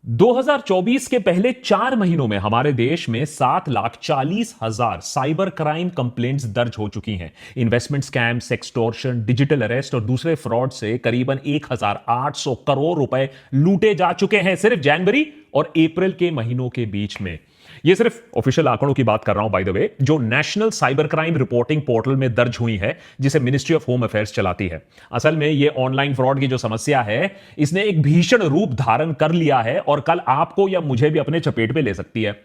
2024 के पहले 4 महीनों में हमारे देश में 7,40,000 साइबर क्राइम कंप्लेंट्स दर्ज हो चुकी हैं। Investment scam, sextortion, digital arrest और दूसरे फ्रॉड से करीबन 1,800 करोड़ रुपए लूटे जा चुके हैं सिर्फ जनवरी और अप्रैल के महीनों के बीच में। ये सिर्फ ऑफिशियल आंकड़ों की बात कर रहा हूं बाय द वे, जो national cyber crime reporting portal में दर्ज हुई है, जिसे मिनिस्ट्री ऑफ होम अफेयर्स चलाती है। असल में ये ऑनलाइन फ्रॉड की जो समस्या है, इसने एक भीषण रूप धारण कर लिया है और कल आपको या मुझे भी अपने चपेट में ले सकती है।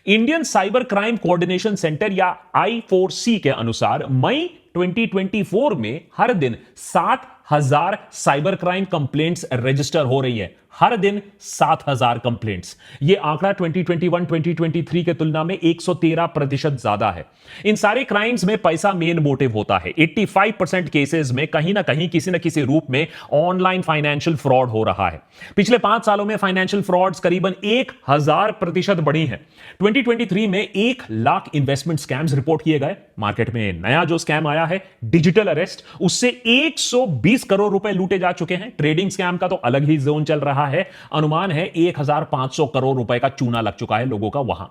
Indian cyber crime coordination centre या I4C के अनुसार मई 2024 में हर दिन 7,000 साइबर क्राइम कंप्लेंट्स रजिस्टर हो रही है। हर दिन 7,000 कंप्लेंट्स। यह आंकड़ा 2021-2023 के तुलना में 113% ज्यादा है। इन सारे क्राइम्स में पैसा मेन मोटिव होता है। 85% केसेस में कहीं ना कहीं किसी न किसी रूप में ऑनलाइन फाइनेंशियल फ्रॉड हो रहा है। पिछले 5 सालों में फाइनेंशियल फ्रॉड्स करीबन 1,000% बढ़ी हैं। 2023 में 1 लाख इन्वेस्टमेंट स्कैम्स रिपोर्ट किए गए। मार्केट में नया जो स्कैम आया है डिजिटल अरेस्ट, उससे 120 करोड़ रुपए लूटे जा चुके हैं। ट्रेडिंग स्कैम का तो अलग ही जोन चल रहा है। अनुमान है 1,500 करोड़ रुपए का चूना लग चुका है लोगों का वहां।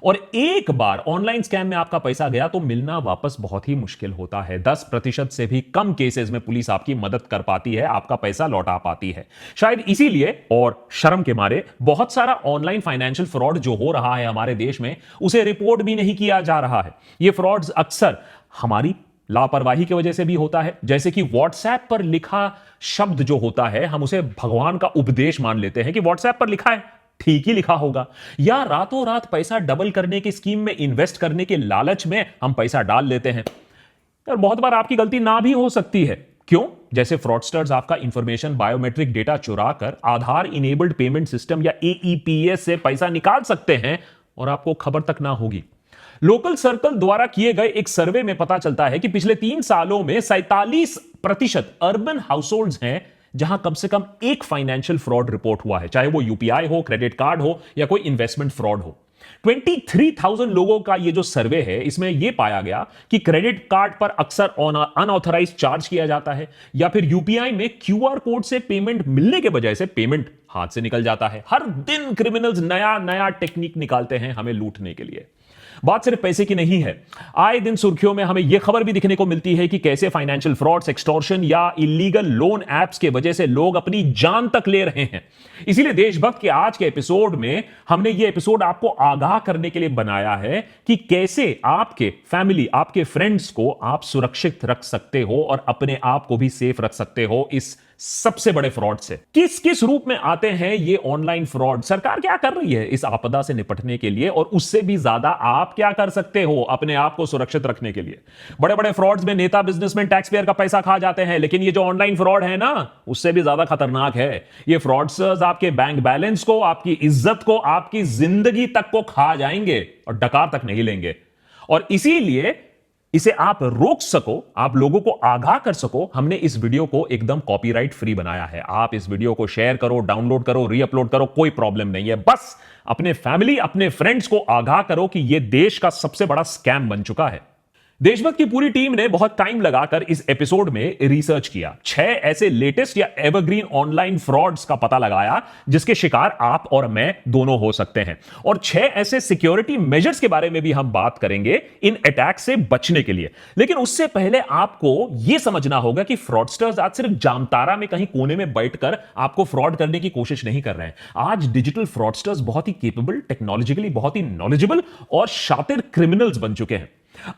और एक बार ऑनलाइन स्कैम में आपका पैसा गया तो मिलना वापस बहुत ही मुश्किल होता है। 10% से भी कम केसेस में पुलिस आपकी मदद कर पाती है, आपका पैसा लौटा पाती है। शायद इसीलिए और शर्म के मारे बहुत सारा ऑनलाइन फाइनेंशियल फ्रॉड जो हो रहा है हमारे देश में, उसे रिपोर्ट भी नहीं किया जा रहा है। यह फ्रॉड्स अक्सर हमारी लापरवाही की वजह से भी होता है। जैसे कि व्हाट्सएप पर लिखा शब्द जो होता है, हम उसे भगवान का उपदेश मान लेते हैं कि व्हाट्सएप पर लिखा है, ठीक ही लिखा होगा। या रातों रात पैसा डबल करने की स्कीम में इन्वेस्ट करने के लालच में हम पैसा डाल लेते हैं। और बहुत बार आपकी गलती ना भी हो सकती है। क्यों? जैसे फ्रॉडस्टर्स आपका इंफॉर्मेशन, बायोमेट्रिक डेटा चुरा कर आधार इनेबल्ड पेमेंट सिस्टम या AEPS से पैसा निकाल सकते हैं और आपको खबर तक ना होगी। लोकल सर्कल द्वारा किए गए एक सर्वे में पता चलता है कि पिछले 3 सालों में 47% अर्बन हाउसहोल्ड्स हैं जहां कम से कम एक फाइनेंशियल फ्रॉड रिपोर्ट हुआ है, चाहे वो UPI हो, क्रेडिट कार्ड हो या कोई इन्वेस्टमेंट फ्रॉड हो। 23,000 लोगों का ये जो सर्वे है, इसमें यह पाया गया कि क्रेडिट कार्ड पर अक्सर अनऑथराइज्ड चार्ज किया जाता है या फिर UPI में QR कोड से पेमेंट मिलने के बजाय से पेमेंट हाथ से निकल जाता है। हर दिन क्रिमिनल्स नया नया टेक्निक निकालते हैं हमें लूटने के लिए। बात सिर्फ पैसे की नहीं है। आए दिन सुर्खियों में हमें यह खबर भी दिखने को मिलती है कि कैसे फाइनेंशियल फ्रॉड्स, एक्सटॉर्शन या इलीगल लोन एप्स के वजह से लोग अपनी जान तक ले रहे हैं। इसीलिए देशभक्त के आज के एपिसोड में हमने यह एपिसोड आपको आगाह करने के लिए बनाया है कि कैसे आपके फैमिली, आपके फ्रेंड्स को आप सुरक्षित रख सकते हो और अपने आप को भी सेफ रख सकते हो इस सबसे बड़े फ्रॉड से। किस किस रूप में आते हैं ये ऑनलाइन फ्रॉड? सरकार क्या कर रही है इस आपदा से निपटने के लिए? और उससे भी ज्यादा आप क्या कर सकते हो अपने आप को सुरक्षित रखने के लिए? बड़े बड़े फ्रॉड्स में नेता, बिजनेसमैन, टैक्स पेयर का पैसा खा जाते हैं, लेकिन ये जो ऑनलाइन फ्रॉड है ना, उससे भी ज्यादा खतरनाक है। ये फ्रॉडस्टर्स आपके बैंक बैलेंस को, आपकी इज्जत को, आपकी जिंदगी तक को खा जाएंगे और डकार तक नहीं लेंगे। और इसीलिए इसे आप रोक सको, आप लोगों को आगाह कर सको, हमने इस वीडियो को एकदम कॉपीराइट फ्री बनाया है। आप इस वीडियो को शेयर करो, डाउनलोड करो, रीअपलोड करो, कोई प्रॉब्लम नहीं है। बस अपने फैमिली, अपने फ्रेंड्स को आगाह करो कि यह देश का सबसे बड़ा स्कैम बन चुका है। देशभक्त की पूरी टीम ने बहुत टाइम लगाकर इस एपिसोड में रिसर्च किया। 6 ऐसे लेटेस्ट या एवरग्रीन ऑनलाइन फ्रॉड्स का पता लगाया जिसके शिकार आप और मैं दोनों हो सकते हैं, और 6 ऐसे सिक्योरिटी मेजर्स के बारे में भी हम बात करेंगे इन अटैक से बचने के लिए। लेकिन उससे पहले आपको यह समझना होगा कि फ्रॉडस्टर्स आज सिर्फ जामतारा में कहीं कोने में बैठकर आपको फ्रॉड करने की कोशिश नहीं कर रहे हैं। आज डिजिटल फ्रॉडस्टर्स बहुत ही केपेबल, टेक्नोलॉजिकली बहुत ही नॉलेजेबल और शातिर क्रिमिनल्स बन चुके हैं।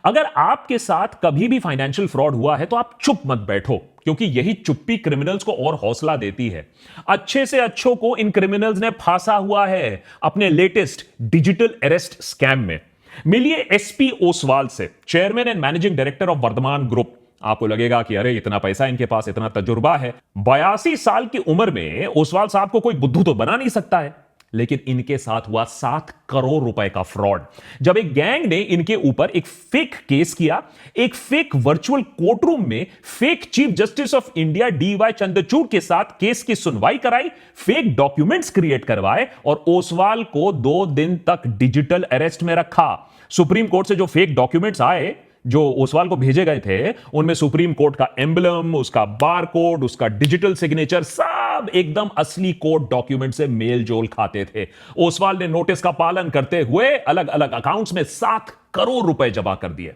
अगर आपके साथ कभी भी फाइनेंशियल फ्रॉड हुआ है तो आप चुप मत बैठो, क्योंकि यही चुप्पी क्रिमिनल्स को और हौसला देती है। अच्छे से अच्छों को इन क्रिमिनल्स ने फांसा हुआ है अपने लेटेस्ट डिजिटल अरेस्ट स्कैम में। मिलिए SP ओसवाल से, chairman and managing director of Vardhman group. आपको लगेगा कि अरे इतना पैसा इनके पास, इतना तजुर्बा है। 82 साल की उम्र में ओसवाल साहब को कोई बुद्धू तो बना नहीं सकता है, लेकिन इनके साथ हुआ 7 करोड़ रुपए का फ्रॉड। जब एक गैंग ने इनके ऊपर एक फेक केस किया, एक फेक वर्चुअल कोर्ट रूम में fake chief justice of India DY Chandrachud के साथ केस की सुनवाई कराई, फेक डॉक्यूमेंट्स क्रिएट करवाए और ओसवाल को 2 दिन तक डिजिटल अरेस्ट में रखा। सुप्रीम कोर्ट से जो फेक डॉक्यूमेंट्स आए, जो ओसवाल को भेजे गए थे उनमें सुप्रीम कोर्ट का एम्बलम, उसका बार कोड, उसका डिजिटल सिग्नेचर सब एकदम असली कोर्ट डॉक्यूमेंट से मेल जोल खाते थे। ओसवाल ने नोटिस का पालन करते हुए अलग अलग अकाउंट्स में 7 करोड़ रुपए जमा कर दिए।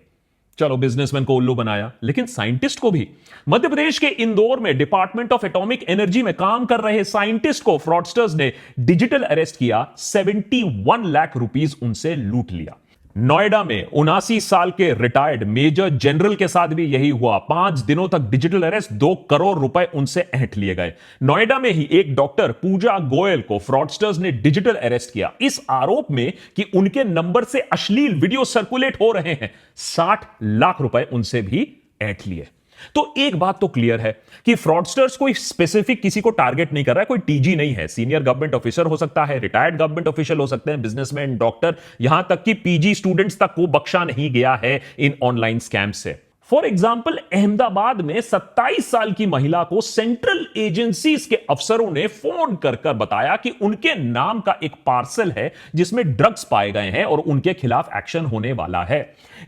चलो, बिजनेसमैन को उल्लू बनाया, लेकिन साइंटिस्ट को भी। मध्य प्रदेश के इंदौर में डिपार्टमेंट ऑफ एटॉमिक एनर्जी में काम कर रहे साइंटिस्ट को फ्रॉडस्टर्स ने डिजिटल अरेस्ट किया, 71 लाख रुपीस उनसे लूट लिया। नोएडा में 79 साल के रिटायर्ड मेजर जनरल के साथ भी यही हुआ। 5 दिनों तक डिजिटल अरेस्ट, 2 करोड़ रुपए उनसे ऐंठ लिए गए। नोएडा में ही एक डॉक्टर पूजा गोयल को फ्रॉडस्टर्स ने डिजिटल अरेस्ट किया, इस आरोप में कि उनके नंबर से अश्लील वीडियो सर्कुलेट हो रहे हैं। 60 लाख रुपए उनसे भी ऐंठ लिए। तो एक बात तो क्लियर है कि फ्रॉडस्टर्स कोई स्पेसिफिक किसी को टारगेट नहीं कर रहा है, कोई टीजी नहीं है। सीनियर गवर्नमेंट ऑफिसर हो सकता है, रिटायर्ड गवर्नमेंट ऑफिशियल हो सकते हैं, बिजनेसमैन, डॉक्टर, यहां तक कि पीजी स्टूडेंट्स तक को बख्शा नहीं गया है इन ऑनलाइन स्कैम से। फॉर एग्जाम्पल, अहमदाबाद में 27 साल की महिला को सेंट्रल एजेंसीज के अफसरों ने फोन कर कर बताया कि उनके नाम का एक पार्सल है जिसमें ड्रग्स पाए गए हैं और उनके खिलाफ एक्शन होने वाला है।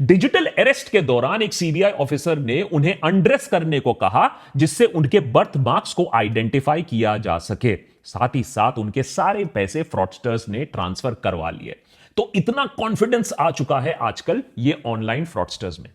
डिजिटल अरेस्ट के दौरान एक सीबीआई ऑफिसर ने उन्हें अनड्रेस करने को कहा, जिससे उनके बर्थ मार्क्स को आइडेंटिफाई किया जा सके। साथ ही साथ उनके सारे पैसे फ्रॉडस्टर्स ने ट्रांसफर करवा लिए। तो इतना कॉन्फिडेंस आ चुका है आजकल ये ऑनलाइन फ्रॉडस्टर्स में।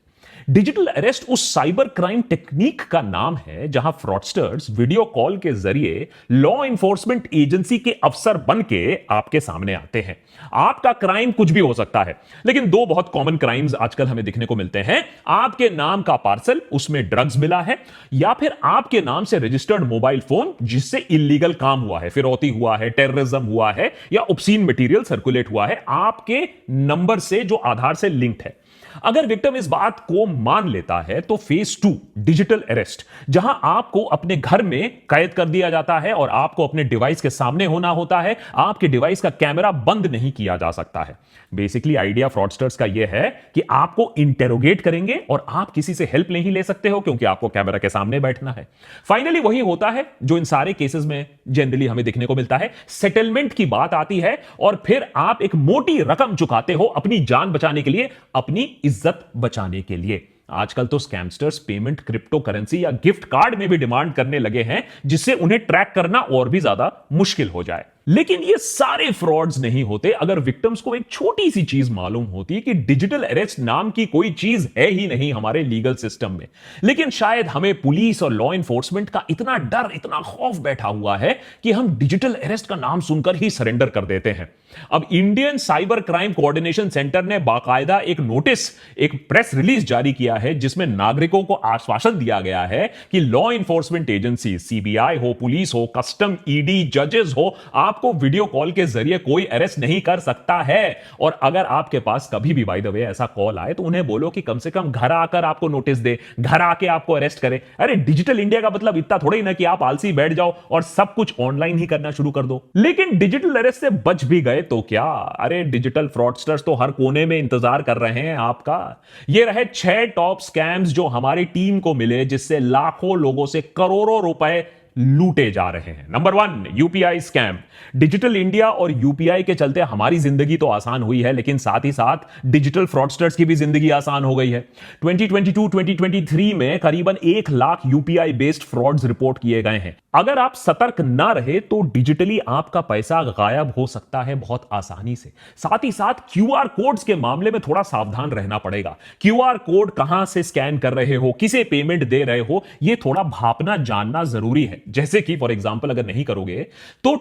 डिजिटल अरेस्ट उस साइबर क्राइम टेक्निक का नाम है जहां फ्रॉडस्टर्स वीडियो कॉल के जरिए लॉ इन्फोर्समेंट एजेंसी के अफसर बन के आपके सामने आते हैं। आपका क्राइम कुछ भी हो सकता है, लेकिन 2 बहुत कॉमन क्राइम्स आजकल हमें दिखने को मिलते हैं। आपके नाम का पार्सल, उसमें ड्रग्स मिला है, या फिर आपके नाम से रजिस्टर्ड मोबाइल फोन जिससे इलीगल काम हुआ है, फिरौती हुआ है, टेररिज्म हुआ है, या ऑब्सीन मटेरियल सर्कुलेट हुआ है आपके नंबर से जो आधार से लिंक्ड है। अगर विक्टिम इस बात को मान लेता है तो फेज 2 डिजिटल अरेस्ट, जहां आपको अपने घर में कैद कर दिया जाता है और आपको अपने डिवाइस के सामने होना होता है। आपके डिवाइस का कैमरा बंद नहीं किया जा सकता है। बेसिकली आइडिया फ्रॉडस्टर्स का यह है कि आपको इंटेरोगेट करेंगे और आप किसी से हेल्प नहीं ले सकते हो क्योंकि आपको कैमरा के सामने बैठना है। फाइनली वही होता है जो इन सारे केसेस में जनरली हमें देखने को मिलता है। सेटलमेंट की बात आती है और फिर आप एक मोटी रकम चुकाते हो अपनी जान बचाने के लिए, अपनी इज्जत बचाने के लिए। आजकल तो स्कैमस्टर्स पेमेंट क्रिप्टो करेंसी या गिफ्ट कार्ड में भी डिमांड करने लगे हैं, जिससे उन्हें ट्रैक करना और भी ज्यादा मुश्किल हो जाए। लेकिन ये सारे फ्रॉड्स नहीं होते अगर विक्टिम्स को एक छोटी सी चीज मालूम होती कि डिजिटल अरेस्ट नाम की कोई चीज है ही नहीं हमारे लीगल सिस्टम में। लेकिन शायद हमें पुलिस और लॉ एनफोर्समेंट का इतना डर, इतना खौफ बैठा हुआ है कि हम डिजिटल अरेस्ट का नाम सुनकर ही सरेंडर कर देते हैं। अब Indian cyber crime coordination centre ने बाकायदा एक नोटिस, एक प्रेस रिलीज जारी किया है जिसमें नागरिकों को आश्वासन दिया गया है कि लॉ एनफोर्समेंट एजेंसी, सीबीआई हो, पुलिस हो, कस्टम, ईडी, जजेस हो, आपको वीडियो कॉल के जरिए कोई अरेस्ट नहीं कर सकता है। और अगर आपके पास कभी भी बाय द वे ऐसा कॉल आए तो उन्हें बोलो कि कम से कम घर आकर आपको नोटिस दे, घर आके आपको अरेस्ट करे। अरे डिजिटल इंडिया का मतलब इतना थोड़ा ही ना कि आप आलसी बैठ जाओ और सब कुछ ऑनलाइन ही करना शुरू कर दो। लेकिन डिजिटल अरेस्ट से बच भी गए तो क्या? अरे डिजिटल फ्रॉडस्टर्स तो हर कोने में इंतजार कर रहे हैं आपका। ये रहे 6 टॉप स्कैम्स जो हमारी टीम को मिले, जिससे लाखों लोगों से करोड़ों रुपए लूटे जा रहे हैं। Number 1, UPI scam. Digital India और यूपीआई के चलते हमारी जिंदगी तो आसान हुई है, लेकिन साथ ही साथ डिजिटल फ्रॉडस्टर्स की भी जिंदगी आसान हो गई है। 2022-2023 में करीबन 1 lakh UPI based frauds report किए गए हैं। अगर आप सतर्क ना रहे तो डिजिटली आपका पैसा गायब हो सकता है बहुत आसानी से। साथ ही साथ क्यूआर कोड्स के मामले में थोड़ा सावधान रहना पड़ेगा। क्यूआर कोड कहां से स्कैन कर रहे हो, किसे पेमेंट दे रहे हो, यह थोड़ा भापना जानना जरूरी है। जैसे कि फॉर एग्जांपल अगर नहीं करोगे तो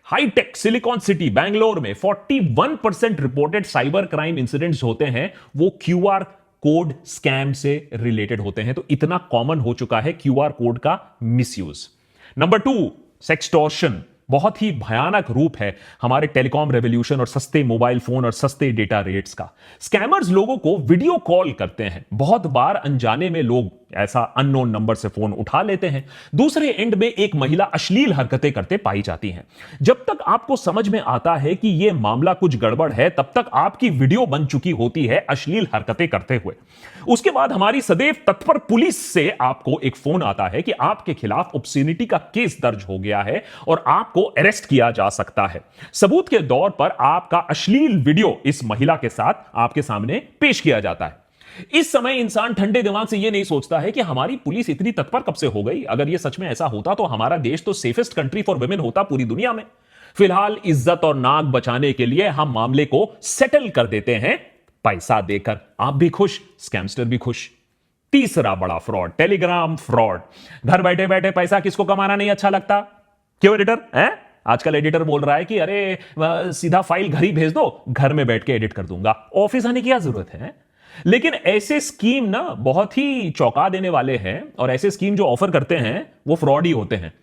हाईटेक सिलिकॉन सिटी बैंगलोर में 41% रिपोर्टेड साइबर क्राइम इंसिडेंट्स होते हैं, वो क्यूआर कोड स्कैम से रिलेटेड होते हैं। तो इतना कॉमन हो चुका है क्यूआर कोड का मिसयूज। Number 2, sextortion. बहुत ही भयानक रूप है हमारे टेलीकॉम रेवोल्यूशन और सस्ते मोबाइल फोन और सस्ते डेटा रेट्स का। स्कैमर्स लोगों को वीडियो कॉल करते हैं। बहुत बार अनजाने में लोग ऐसा अननोन नंबर से फोन उठा लेते हैं। दूसरे एंड में एक महिला अश्लील हरकतें करते पाई जाती हैं। जब तक आपको समझ में आता है कि यह मामला कुछ गड़बड़ है, तब तक आपकी वीडियो बन चुकी होती है अश्लील हरकतें करते हुए। उसके बाद हमारी सदैव तत्पर पुलिस से आपको एक फोन आता है कि आपके खिलाफ ऑब्स्सीनिटी का केस दर्ज हो गया है और आपको अरेस्ट किया जा सकता है। सबूत के दौर पर आपका अश्लील वीडियो इस महिला के साथ आपके सामने पेश किया जाता है। इस समय इंसान ठंडे दिमाग से यह नहीं सोचता है कि हमारी पुलिस इतनी तत्पर कब से हो गई। अगर यह सच में ऐसा होता तो हमारा देश तो सेफेस्ट कंट्री फॉर वुमेन होता पूरी दुनिया में। फिलहाल इज्जत और नाक बचाने के लिए हम मामले को सेटल कर देते हैं पैसा देकर। आप भी खुश, स्कैमस्टर भी खुश। तीसरा बड़ा फ्रॉड, टेलीग्राम फ्रॉड। घर बैठे बैठे पैसा किसको कमाना नहीं अच्छा लगता? क्यों एडिटर है? आजकल एडिटर बोल रहा है कि अरे सीधा फाइल घर ही भेज दो, घर में बैठ के एडिट कर दूंगा, ऑफिस आने की क्या जरूरत है? लेकिन ऐसे स्कीम ना बहुत ही चौंका देने वाले हैं, और ऐसे स्कीम जो ऑफर करते हैं वो फ्रॉड ही होते हैं।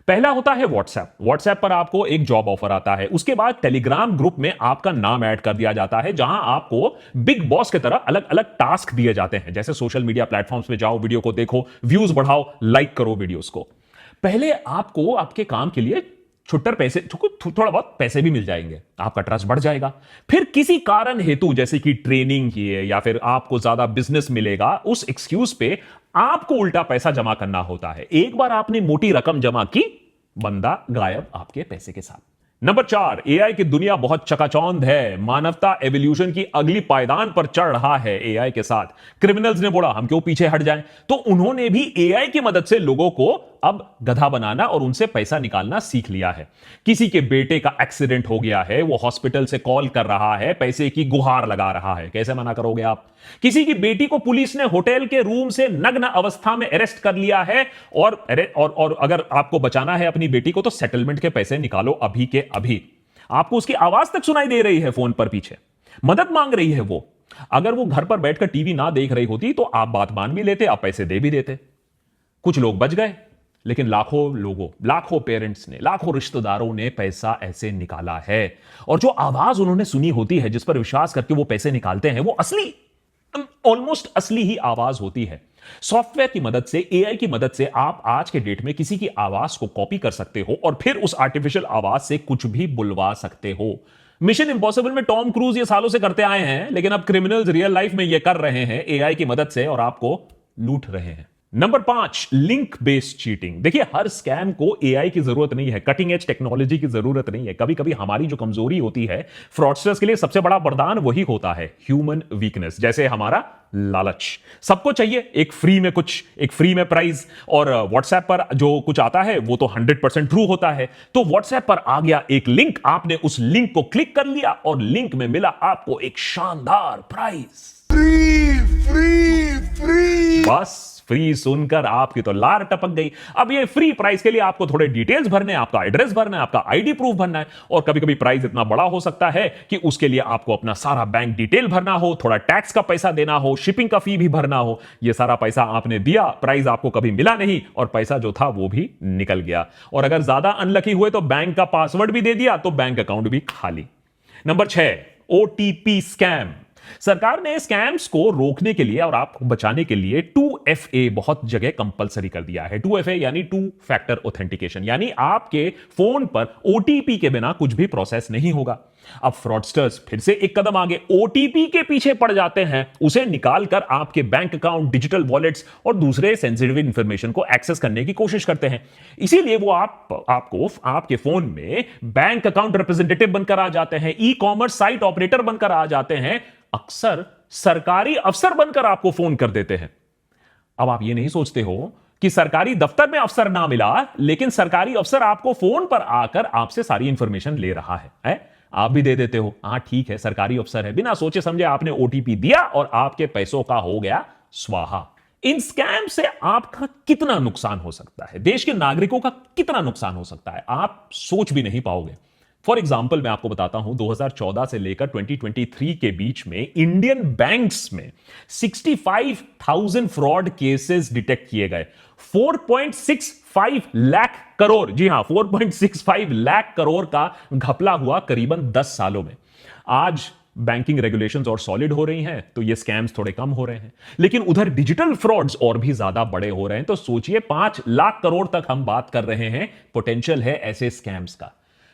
पहला होता है व्हाट्सएप पर आपको एक जॉब ऑफर आता है। उसके बाद टेलीग्राम ग्रुप में आपका नाम ऐड कर दिया जाता है, जहां आपको बिग बॉस की तरह अलग अलग टास्क दिए जाते हैं, जैसे सोशल मीडिया प्लेटफॉर्म्स पे जाओ, वीडियो को देखो, व्यूज बढ़ाओ, लाइक करो वीडियोस को। पहले आपको आपके काम के लिए छुट्टर पैसे, थोड़ा बहुत पैसे भी मिल जाएंगे, आपका ट्रस्ट बढ़ जाएगा। फिर किसी कारण हेतु, जैसे कि ट्रेनिंग की है या फिर आपको ज्यादा बिजनेस मिलेगा, उस एक्सक्यूज पे आपको उल्टा पैसा जमा करना होता है। एक बार आपने मोटी रकम जमा की, बंदा गायब आपके पैसे के साथ। नंबर 4, एआई की दुनिया बहुत चकाचौंध है। मानवता एवोल्यूशन की अगली पायदान पर चढ़ रहा है एआई के साथ। क्रिमिनल्स ने बोला हम क्यों पीछे हट जाएं, तो उन्होंने भी एआई की मदद से लोगों को अब गधा बनाना और उनसे पैसा निकालना सीख लिया है। किसी के बेटे का एक्सीडेंट हो गया है, वो हॉस्पिटल से कॉल कर रहा है, पैसे की गुहार लगा रहा है, कैसे मना करोगे आप? किसी की बेटी को पुलिस ने होटल के रूम से नग्न अवस्था में अरेस्ट कर लिया है, और अगर आपको बचाना है अपनी बेटी को तो सेटलमेंट के पैसे निकालो अभी के अभी। आपको उसकी आवाज तक सुनाई दे रही है फोन पर, पीछे मदद मांग रही है वो। अगर वो घर पर बैठकर टीवी ना देख रही होती तो आप बात मान भी लेते, आप पैसे दे भी देते। कुछ लोग बच गए, लेकिन लाखों पेरेंट्स ने, लाखों रिश्तेदारों ने पैसा ऐसे निकाला है। और जो आवाज उन्होंने सुनी होती है, जिस पर विश्वास करके वो पैसे निकालते हैं, वो असली, ऑलमोस्ट असली ही आवाज होती है। सॉफ्टवेयर की मदद से, एआई की मदद से आप आज के डेट में किसी की आवाज को कॉपी कर सकते हो और फिर उस आर्टिफिशियल आवाज से कुछ भी बुलवा सकते हो। मिशन इंपॉसिबल में टॉम क्रूज ये सालों से करते आए हैं, लेकिन अब क्रिमिनल्स रियल लाइफ में ये कर रहे हैं एआई की मदद से, और आपको लूट रहे हैं। Number 5, link based cheating. देखिए, हर स्कैम को एआई की जरूरत नहीं है, कटिंग एज टेक्नोलॉजी की जरूरत नहीं है। कभी कभी हमारी जो कमजोरी होती है, फ्रॉडस्टर्स के लिए सबसे बड़ा वरदान वही होता है, ह्यूमन वीकनेस। जैसे हमारा लालच। सबको चाहिए एक फ्री में प्राइज, और व्हाट्सएप पर जो कुछ आता है वो तो 100% ट्रू होता है। तो व्हाट्सएप पर आ गया एक लिंक, आपने उस लिंक को क्लिक कर लिया और लिंक में मिला आपको एक शानदार प्राइज। फ्री। बस फ्री सुनकर आपकी तो लार टपक गई। अब ये फ्री प्राइस के लिए आपको थोड़े डिटेल्स भरने, आपका एड्रेस भरना है, आपका आईडी प्रूफ भरना है, और कभी कभी प्राइस इतना बड़ा हो सकता है कि उसके लिए आपको अपना सारा बैंक डिटेल भरना हो, थोड़ा टैक्स का पैसा देना हो, शिपिंग का फी भी भरना हो। ये सारा पैसा आपने दिया, प्राइस आपको कभी मिला नहीं, और पैसा जो था वो भी निकल गया। और अगर ज्यादा अनलकी हुए तो बैंक का पासवर्ड भी दे दिया, तो बैंक अकाउंट भी खाली। Number 6, OTP scam. सरकार ने स्कैम्स को रोकने के लिए और आपको बचाने के लिए 2FA बहुत जगह कंपलसरी कर दिया है। 2FA यानी 2 फैक्टर ऑथेंटिकेशन, यानी आपके फोन पर ओटीपी के बिना कुछ भी प्रोसेस नहीं होगा। अब फ्रॉडस्टर्स फिर से एक कदम आगे, ओटीपी के पीछे पड़ जाते हैं, उसे निकालकर आपके बैंक अकाउंट, डिजिटल वॉलेट्स और दूसरे सेंसिटिव इंफॉर्मेशन को एक्सेस करने की कोशिश करते हैं। इसीलिए वो आपको आपके फोन में बैंक अकाउंट रिप्रेजेंटेटिव बनकर आ जाते हैं, ई कॉमर्स साइट ऑपरेटर बनकर आ जाते हैं, अक्सर सरकारी अफसर बनकर आपको फोन कर देते हैं। अब आप ये नहीं सोचते हो कि सरकारी दफ्तर में अफसर ना मिला, लेकिन सरकारी अफसर आपको फोन पर आकर आपसे सारी इंफॉर्मेशन ले रहा है? आप भी दे देते हो, हाँ ठीक है सरकारी अफसर है, बिना सोचे समझे आपने ओटीपी दिया और आपके पैसों का हो गया स्वाहा। इन स्कैम से आपका कितना नुकसान हो सकता है, देश के नागरिकों का कितना नुकसान हो सकता है, आप सोच भी नहीं पाओगे। फॉर एग्जाम्पल मैं आपको बताता हूं, 2014 से लेकर 2023 के बीच में इंडियन बैंक्स में 65,000 फ्रॉड केसेस डिटेक्ट किए गए। 4.65 लाख करोड़, जी हां 4.65 लाख करोड़ का घपला हुआ करीबन 10 सालों में। आज बैंकिंग रेगुलेशंस और सॉलिड हो रही हैं तो ये स्कैम्स थोड़े कम हो रहे हैं, लेकिन उधर डिजिटल फ्रॉड्स और भी ज्यादा बड़े हो रहे हैं। तो सोचिए 5 लाख करोड़ तक हम बात कर रहे हैं, पोटेंशियल है ऐसे स्कैम्स का।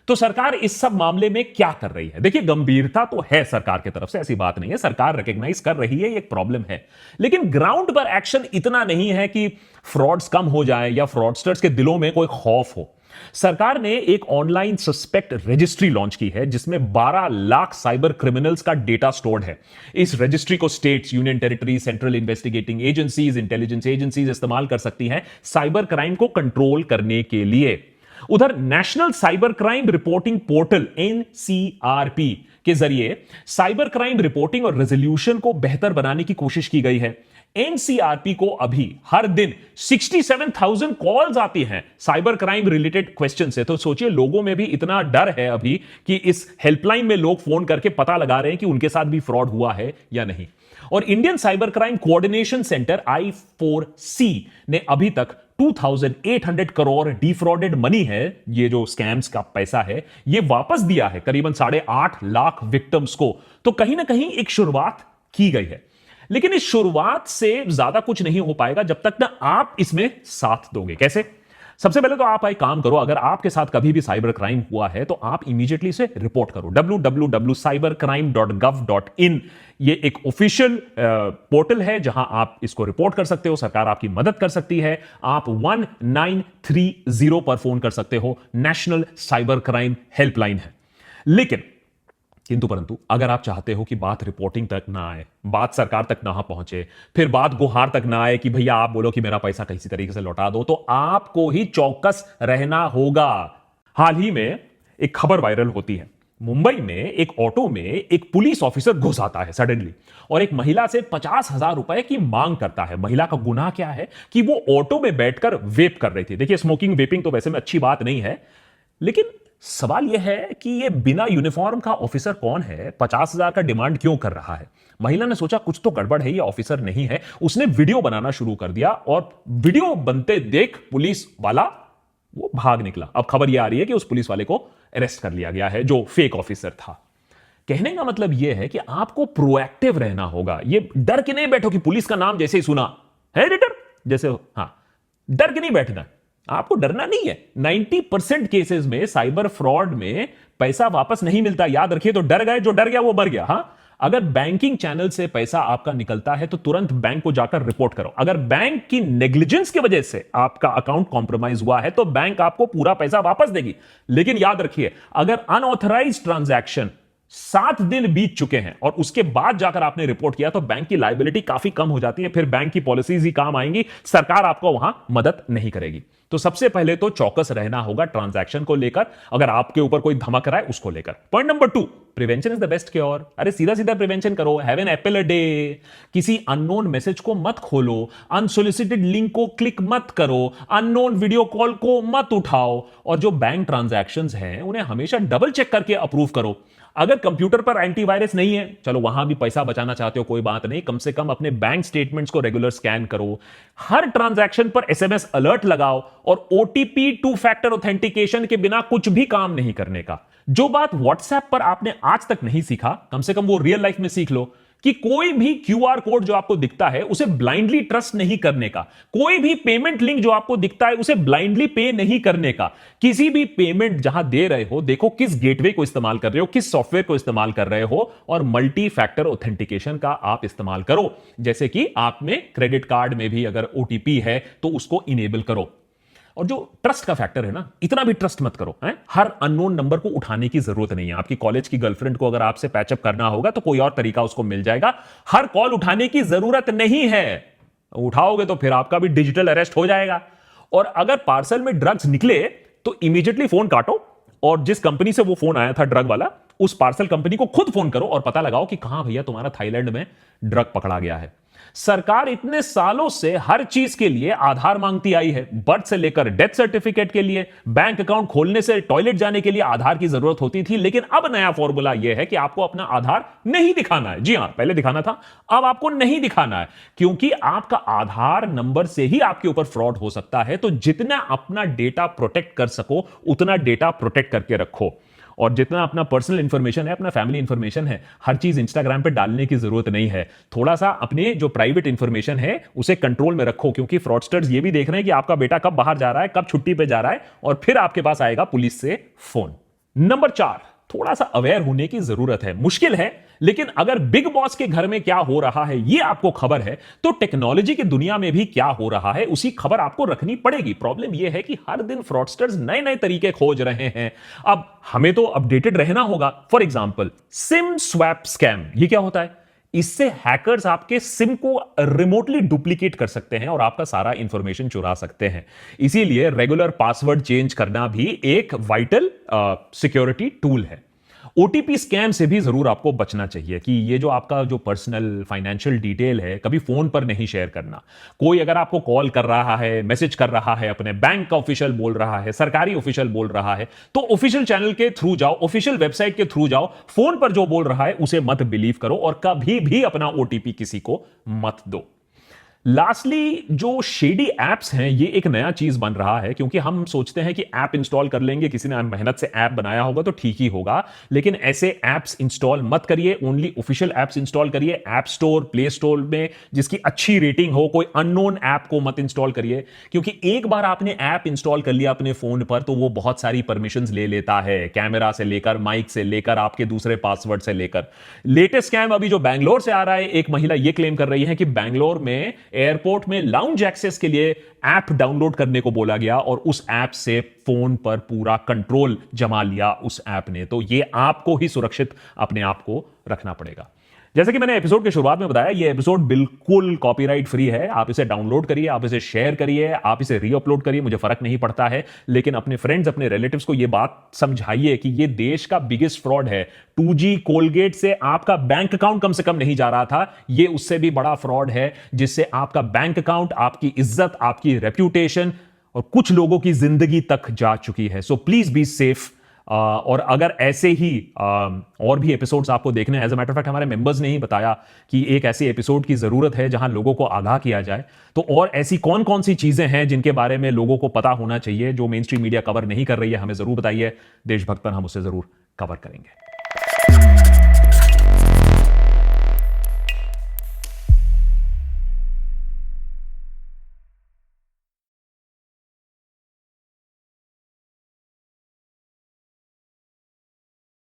तो सरकार इस सब मामले में क्या कर रही है? देखिए, गंभीरता तो है सरकार की तरफ से, ऐसी बात नहीं है, सरकार रिकॉग्नाइज कर रही है ये एक प्रॉब्लम है, लेकिन ग्राउंड पर एक्शन इतना नहीं है कि फ्रॉड्स कम हो जाए या फ्रॉडस्टर्स के दिलों में कोई खौफ हो। सरकार ने एक ऑनलाइन सस्पेक्ट रजिस्ट्री लॉन्च की है जिसमें 12 लाख साइबर क्रिमिनल्स का डेटा स्टोर्ड है। इस रजिस्ट्री को states, union territory, central investigating agencies, intelligence agencies इस्तेमाल कर सकती हैं साइबर क्राइम को कंट्रोल करने के लिए। उधर national cyber crime reporting portal NCRP के जरिए साइबर क्राइम रिपोर्टिंग और रेजोल्यूशन को बेहतर बनाने की कोशिश की गई है। एनसीआरपी को अभी हर दिन 67,000 कॉल्स आती हैं साइबर क्राइम रिलेटेड क्वेश्चन से। तो सोचिए, लोगों में भी इतना डर है अभी कि इस हेल्पलाइन में लोग फोन करके पता लगा रहे हैं कि उनके साथ भी फ्रॉड हुआ है या नहीं। और Indian cyber crime coordination centre I4C ने अभी तक 2,800 करोड़ डिफ्रॉडेड मनी है, ये जो स्कैम्स का पैसा है, ये वापस दिया है करीबन 8.5 लाख विक्टिम्स को। तो कहीं ना कहीं एक शुरुआत की गई है, लेकिन इस शुरुआत से ज्यादा कुछ नहीं हो पाएगा जब तक ना आप इसमें साथ दोगे। कैसे? सबसे पहले तो आप एक काम करो, अगर आपके साथ कभी भी साइबर क्राइम हुआ है तो आप इमीडिएटली इसे रिपोर्ट करो। www.cybercrime.gov.in ये एक ऑफिशियल पोर्टल है जहां आप इसको रिपोर्ट कर सकते हो। सरकार आपकी मदद कर सकती है। आप 1930 पर फोन कर सकते हो, नेशनल साइबर क्राइम हेल्पलाइन है। लेकिन किंतु परंतु अगर आप चाहते हो कि बात रिपोर्टिंग तक ना आए, बात सरकार तक ना पहुंचे, फिर बात गुहार तक ना आए कि भैया आप बोलो कि मेरा पैसा किसी तरीके से लौटा दो, तो आपको ही चौकस रहना होगा। हाल ही में एक खबर वायरल होती है। मुंबई में एक ऑटो में एक पुलिस ऑफिसर घुस आता है सडनली और एक महिला से 50,000 रुपए की मांग करता है। महिला का गुनाह क्या है कि वो ऑटो में बैठकर वेप कर रही थी। देखिए, स्मोकिंग वेपिंग तो वैसे में अच्छी बात नहीं है, लेकिन सवाल यह है कि यह बिना यूनिफॉर्म का ऑफिसर कौन है, 50,000 का डिमांड क्यों कर रहा है। महिला ने सोचा कुछ तो गड़बड़ है, ये ऑफिसर नहीं है। उसने वीडियो बनाना शुरू कर दिया और वीडियो बनते देख पुलिस वाला वो भाग निकला। अब खबर यह आ रही है कि उस पुलिस वाले को अरेस्ट कर लिया गया है, जो फेक ऑफिसर था। कहने का मतलब यह है कि आपको प्रोएक्टिव रहना होगा। ये डर के नहीं बैठो कि पुलिस का नाम जैसे ही सुना है एडिटर, जैसे हां, डर के नहीं बैठना। आपको डरना नहीं है। 90% केसेस में साइबर फ्रॉड में पैसा वापस नहीं मिलता, याद रखिए। तो डर गए, जो डर गया वो मर गया। हां, अगर बैंकिंग चैनल से पैसा आपका निकलता है तो तुरंत बैंक को जाकर रिपोर्ट करो। अगर बैंक की नेग्लिजेंस की वजह से आपका अकाउंट कॉम्प्रोमाइज हुआ है तो बैंक आपको पूरा पैसा वापस देगी। लेकिन याद रखिए, अगर अनऑथराइज्ड ट्रांजैक्शन 7 दिन बीत चुके हैं और उसके बाद जाकर आपने रिपोर्ट किया तो बैंक की लायबिलिटी काफी कम हो जाती है। फिर बैंक की पॉलिसीज ही काम आएंगी, सरकार आपको वहां मदद नहीं करेगी। तो सबसे पहले तो चौकस रहना होगा ट्रांजैक्शन को लेकर, अगर आपके ऊपर कोई धमक रहा है उसको लेकर। Point number 2, prevention is the best cure. अरे सीधा सीधा प्रिवेंशन करो। Have an apple a day. किसी अननोन मैसेज को मत खोलो, अनसोलिसिटेड लिंक को क्लिक मत करो, अननोन वीडियो कॉल को मत उठाओ, और जो बैंक ट्रांजैक्शंस हैं उन्हें हमेशा डबल चेक करके अप्रूव करो। अगर कंप्यूटर पर एंटीवायरस नहीं है, चलो वहां भी पैसा बचाना चाहते हो कोई बात नहीं, कम से कम अपने बैंक स्टेटमेंट्स को रेगुलर स्कैन करो। हर ट्रांजैक्शन पर एसएमएस अलर्ट लगाओ और ओटीपी 2 फैक्टर ऑथेंटिकेशन के बिना कुछ भी काम नहीं करने का। जो बात व्हाट्सएप पर आपने आज तक नहीं सीखा, कम से कम वो रियल लाइफ में सीख लो कि कोई भी क्यूआर कोड जो आपको दिखता है उसे ब्लाइंडली ट्रस्ट नहीं करने का। कोई भी पेमेंट लिंक जो आपको दिखता है उसे ब्लाइंडली पे नहीं करने का। किसी भी पेमेंट जहां दे रहे हो, देखो किस गेटवे को इस्तेमाल कर रहे हो, किस सॉफ्टवेयर को इस्तेमाल कर रहे हो, और मल्टी फैक्टर ऑथेंटिकेशन का आप इस्तेमाल करो। जैसे कि आप में क्रेडिट कार्ड में भी अगर ओटीपी है तो उसको इनेबल करो। और जो ट्रस्ट का फैक्टर है ना, इतना भी ट्रस्ट मत करो। हर अननोन नंबर को उठाने की जरूरत नहीं है। आपकी कॉलेज की गर्लफ्रेंड को अगर आपसे पैचअप करना होगा तो कोई और तरीका उसको मिल जाएगा। हर कॉल उठाने की जरूरत नहीं है। उठाओगे तो फिर आपका भी डिजिटल अरेस्ट हो जाएगा। और अगर पार्सल में ड्रग्स निकले तो इमीडिएटली फोन काटो और जिस कंपनी से वो फोन आया था ड्रग वाला, उस पार्सल कंपनी को खुद फोन करो और पता लगाओ कि कहां भैया तुम्हारा थाईलैंड में ड्रग पकड़ा गया है। सरकार इतने सालों से हर चीज के लिए आधार मांगती आई है। बर्थ से लेकर डेथ सर्टिफिकेट के लिए, बैंक अकाउंट खोलने से टॉयलेट जाने के लिए आधार की जरूरत होती थी। लेकिन अब नया फॉर्मूला यह है कि आपको अपना आधार नहीं दिखाना है। जी हां, पहले दिखाना था, अब आपको नहीं दिखाना है, क्योंकि आपका आधार नंबर से ही आपके ऊपर फ्रॉड हो सकता है। तो जितना अपना डेटा प्रोटेक्ट कर सको उतना डेटा प्रोटेक्ट करके रखो। और जितना अपना पर्सनल इंफॉर्मेशन है, अपना फैमिली इंफॉर्मेशन है, हर चीज इंस्टाग्राम पे डालने की जरूरत नहीं है। थोड़ा सा अपने जो प्राइवेट इंफॉर्मेशन है उसे कंट्रोल में रखो, क्योंकि फ्रॉडस्टर्स ये भी देख रहे हैं कि आपका बेटा कब बाहर जा रहा है, कब छुट्टी पे जा रहा है, और फिर आपके पास आएगा पुलिस से फोन। नंबर 4, थोड़ा सा अवेयर होने की जरूरत है। मुश्किल है, लेकिन अगर बिग बॉस के घर में क्या हो रहा है ये आपको खबर है, तो टेक्नोलॉजी की दुनिया में भी क्या हो रहा है उसी खबर आपको रखनी पड़ेगी। प्रॉब्लम यह है कि हर दिन फ्रॉडस्टर्स नए नए तरीके खोज रहे हैं। अब हमें तो अपडेटेड रहना होगा। For example, SIM swap scam, ये क्या होता है? इससे हैकर्स आपके सिम को रिमोटली डुप्लीकेट कर सकते हैं और आपका सारा इंफॉर्मेशन चुरा सकते हैं। इसीलिए रेगुलर पासवर्ड चेंज करना भी एक वाइटल सिक्योरिटी टूल है। ओटीपी स्कैम से भी जरूर आपको बचना चाहिए कि ये जो आपका जो पर्सनल फाइनेंशियल डिटेल है कभी फोन पर नहीं शेयर करना। कोई अगर आपको कॉल कर रहा है, मैसेज कर रहा है, अपने बैंक का ऑफिशियल बोल रहा है, सरकारी ऑफिशियल बोल रहा है, तो ऑफिशियल चैनल के थ्रू जाओ, ऑफिशियल वेबसाइट के थ्रू जाओ। फोन पर जो बोल रहा है उसे मत बिलीव करो और कभी भी अपना ओटीपी किसी को मत दो। लास्टली, जो शेडी एप्स हैं ये एक नया चीज बन रहा है, क्योंकि हम सोचते हैं कि ऐप इंस्टॉल कर लेंगे, किसी ने मेहनत से ऐप बनाया होगा तो ठीक ही होगा, लेकिन ऐसे ऐप्स इंस्टॉल मत करिए। ओनली ऑफिशियल ऐप्स इंस्टॉल करिए। ऐप स्टोर, प्ले स्टोर में जिसकी अच्छी रेटिंग हो, कोई अननोन ऐप को मत इंस्टॉल करिए, क्योंकि एक बार आपने ऐप इंस्टॉल कर लिया अपने फोन पर तो वो बहुत सारी परमिशंस ले लेता है, कैमरा से लेकर, माइक से लेकर, आपके दूसरे पासवर्ड से लेकर। लेटेस्ट स्कैम अभी जो बैंगलोर से आ रहा है, एक महिला ये क्लेम कर रही है कि बैंगलोर में एयरपोर्ट में लाउंज एक्सेस के लिए ऐप डाउनलोड करने को बोला गया और उस ऐप से फोन पर पूरा कंट्रोल जमा लिया उस ऐप ने। तो ये आपको ही सुरक्षित अपने आप को रखना पड़ेगा। जैसे कि मैंने एपिसोड के शुरुआत में बताया, ये एपिसोड बिल्कुल कॉपीराइट फ्री है। आप इसे डाउनलोड करिए, आप इसे शेयर करिए, आप इसे रीअपलोड करिए, मुझे फर्क नहीं पड़ता है, लेकिन अपने फ्रेंड्स, अपने रिलेटिव्स को यह बात समझाइए कि यह देश का बिगेस्ट फ्रॉड है। 2G कोलगेट से आपका बैंक अकाउंट कम से कम नहीं जा रहा था, यह उससे भी बड़ा फ्रॉड है, जिससे आपका बैंक अकाउंट, आपकी इज्जत, आपकी रेप्यूटेशन और कुछ लोगों की जिंदगी तक जा चुकी है। So please be safe. और अगर ऐसे ही और भी एपिसोड्स आपको देखने हैं, as a matter of fact हमारे मेंबर्स ने ही बताया कि एक ऐसे एपिसोड की जरूरत है जहां लोगों को आगाह किया जाए, तो और ऐसी कौन कौन सी चीजें हैं जिनके बारे में लोगों को पता होना चाहिए जो मेन स्ट्रीम मीडिया कवर नहीं कर रही है, हमें जरूर बताइए। देशभक्त पर हम उसे जरूर कवर करेंगे।